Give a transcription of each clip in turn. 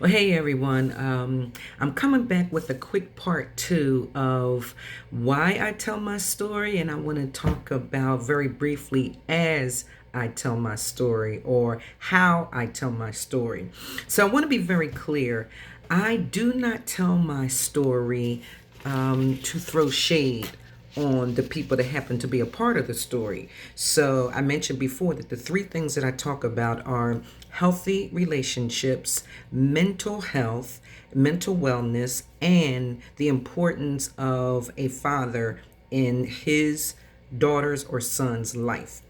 Well, hey everyone. I'm coming back with a quick part two of why I tell my story, and I want to talk about very briefly as I tell my story or how I tell my story. So I want to be very clear. I do not tell my story to throw shade on the people that happen to be a part of the story. So I mentioned before that the three things that I talk about are healthy relationships, mental health, mental wellness, and the importance of a father in his daughter's or son's life.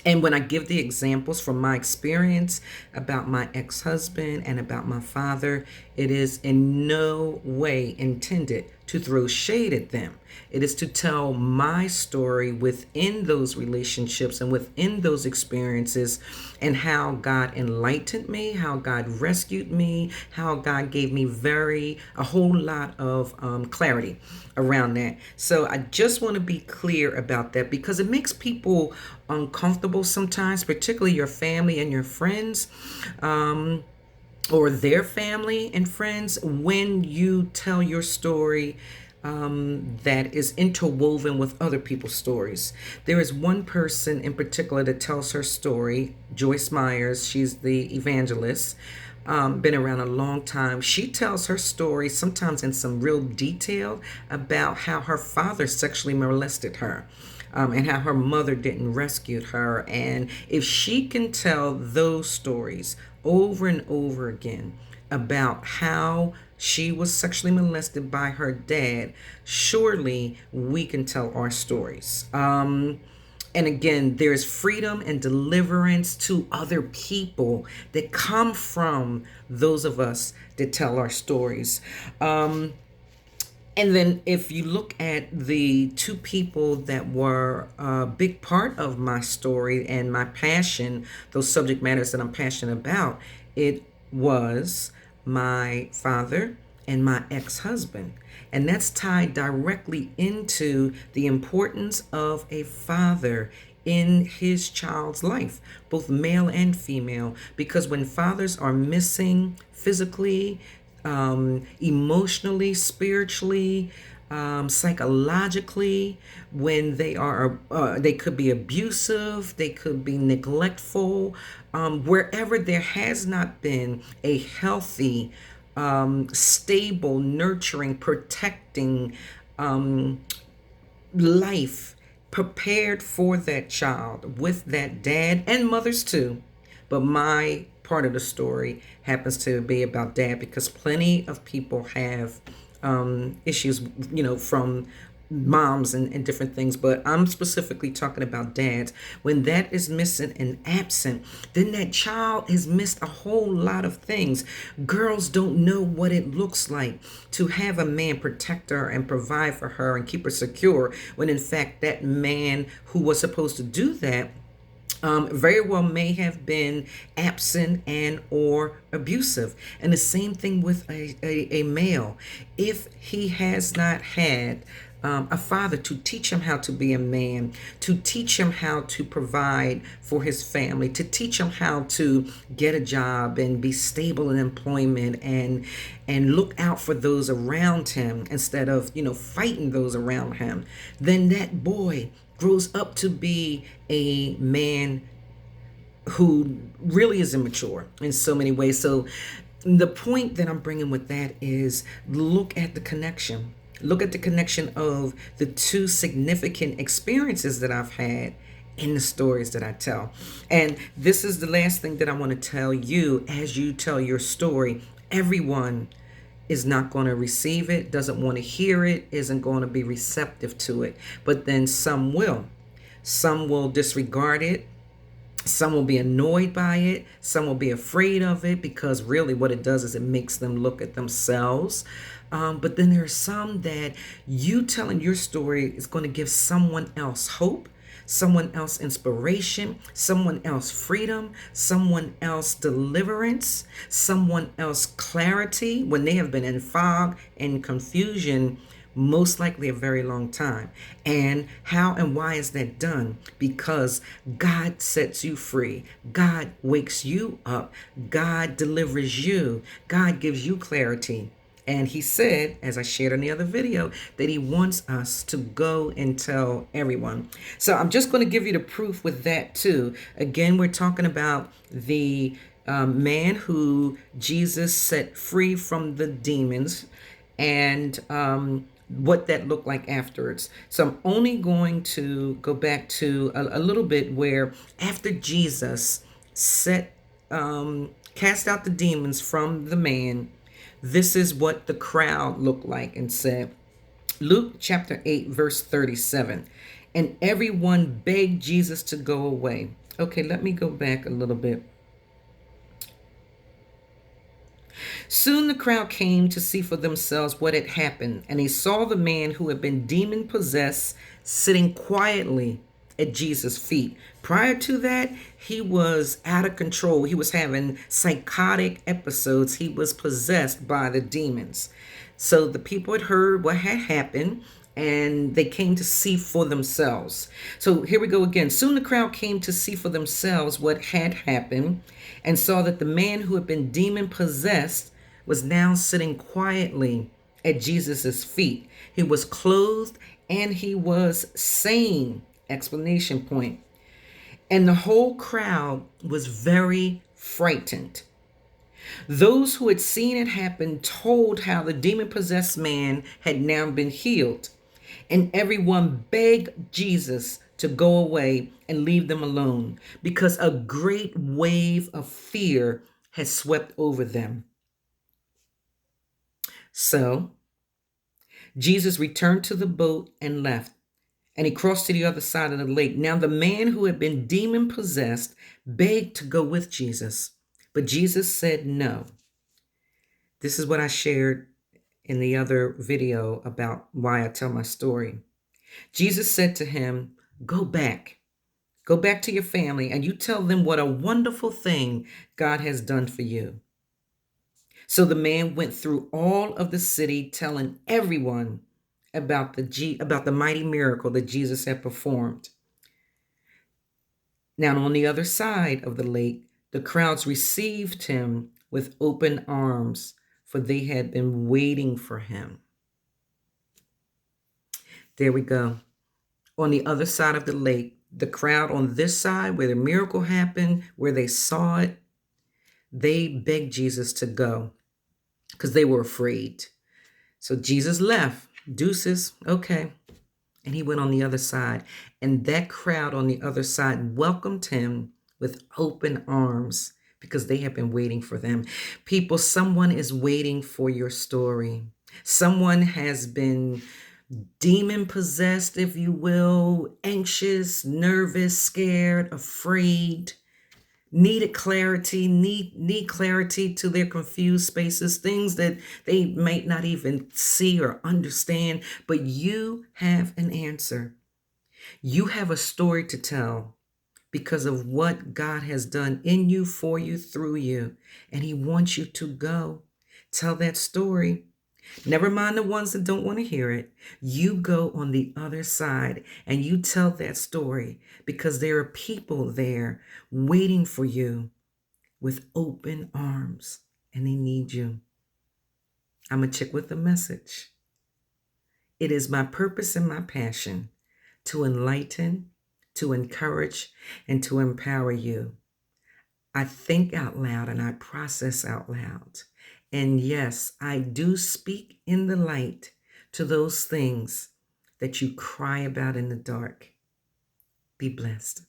And when I give the examples from my experience about my ex husband and about my father, it is in no way intended to throw shade at them. It is to tell my story within those relationships and within those experiences, and how God enlightened me, how God rescued me, how God gave me a whole lot of clarity around that. So I just want to be clear about that because it makes people uncomfortable sometimes, particularly your family and your friends. Or their family and friends, when you tell your story that is interwoven with other people's stories. There is one person in particular that tells her story, Joyce Myers. She's the evangelist. Been around a long time. She tells her story sometimes in some real detail about how her father sexually molested her. And how her mother didn't rescue her. And if she can tell those stories over and over again about how she was sexually molested by her dad, surely we can tell our stories. And again, there's freedom and deliverance to other people that come from those of us that tell our stories. And then, if you look at the two people that were a big part of my story and my passion, those subject matters that I'm passionate about, it was my father and my ex husband. And that's tied directly into the importance of a father in his child's life, both male and female. Because when fathers are missing physically, emotionally, spiritually, psychologically, when they could be abusive, they could be neglectful, wherever there has not been a healthy, stable, nurturing, protecting life prepared for that child with that dad and mothers too. But my part of the story happens to be about dad because plenty of people have issues, from moms and different things, but I'm specifically talking about dads. When that is missing and absent, then that child has missed a whole lot of things. Girls don't know what it looks like to have a man protect her and provide for her and keep her secure, when in fact that man who was supposed to do that very well may have been absent and or abusive. And the same thing with a male. If he has not had a father to teach him how to be a man, to teach him how to provide for his family, to teach him how to get a job and be stable in employment and look out for those around him instead of fighting those around him, then that boy grows up to be a man who really is immature in so many ways. So the point that I'm bringing with that is look at the connection. Look at the connection of the two significant experiences that I've had in the stories that I tell. And this is the last thing that I want to tell you as you tell your story. Everyone is not going to receive it, doesn't want to hear it, isn't going to be receptive to it. But then some will. Some will disregard it. Some will be annoyed by it. Some will be afraid of it because really what it does is it makes them look at themselves. But then there are some that you telling your story is going to give someone else hope, someone else inspiration, someone else freedom, someone else deliverance, someone else clarity when they have been in fog and confusion most likely a very long time. And how and why is that done? Because God sets you free. God wakes you up. God delivers you. God gives you clarity. And he said, as I shared in the other video, that he wants us to go and tell everyone. So I'm just going to give you the proof with that too. Again, we're talking about the man who Jesus set free from the demons, and what that looked like afterwards. So I'm only going to go back to a little bit where after Jesus cast out the demons from the man, this is what the crowd looked like and said. Luke chapter 8, verse 37. And everyone begged Jesus to go away. Okay, let me go back a little bit. Soon the crowd came to see for themselves what had happened, and they saw the man who had been demon possessed sitting quietly at Jesus' feet. Prior to that, he was out of control. He was having psychotic episodes. He was possessed by the demons. So the people had heard what had happened, and they came to see for themselves. So here we go again. Soon the crowd came to see for themselves what had happened, and saw that the man who had been demon possessed was now sitting quietly at Jesus's feet. He was clothed and he was sane! Explanation point. And the whole crowd was very frightened. Those who had seen it happen told how the demon-possessed man had now been healed, and everyone begged Jesus to go away and leave them alone because a great wave of fear had swept over them. So Jesus returned to the boat and left, and he crossed to the other side of the lake. Now the man who had been demon-possessed begged to go with Jesus, but Jesus said no. This is what I shared in the other video about why I tell my story. Jesus said to him, Go back to your family, and you tell them what a wonderful thing God has done for you." So the man went through all of the city, telling everyone about the mighty miracle that Jesus had performed. Now on the other side of the lake, the crowds received him with open arms, for they had been waiting for him. There we go. On the other side of the lake, the crowd on this side where the miracle happened, where they saw it, they begged Jesus to go because they were afraid. So Jesus left. Deuces, okay. And he went on the other side. And that crowd on the other side welcomed him with open arms because they have been waiting for them. People, someone is waiting for your story. Someone has been demon possessed, if you will, anxious, nervous, scared, afraid, needed clarity, need clarity to their confused spaces, things that they might not even see or understand, but you have an answer. You have a story to tell because of what God has done in you, for you, through you, and he wants you to go tell that story. Never mind the ones that don't want to hear it. You go on the other side and you tell that story because there are people there waiting for you with open arms and they need you. I'm a chick with a message. It is my purpose and my passion to enlighten, to encourage, and to empower you. I think out loud and I process out loud. And yes, I do speak in the light to those things that you cry about in the dark. Be blessed.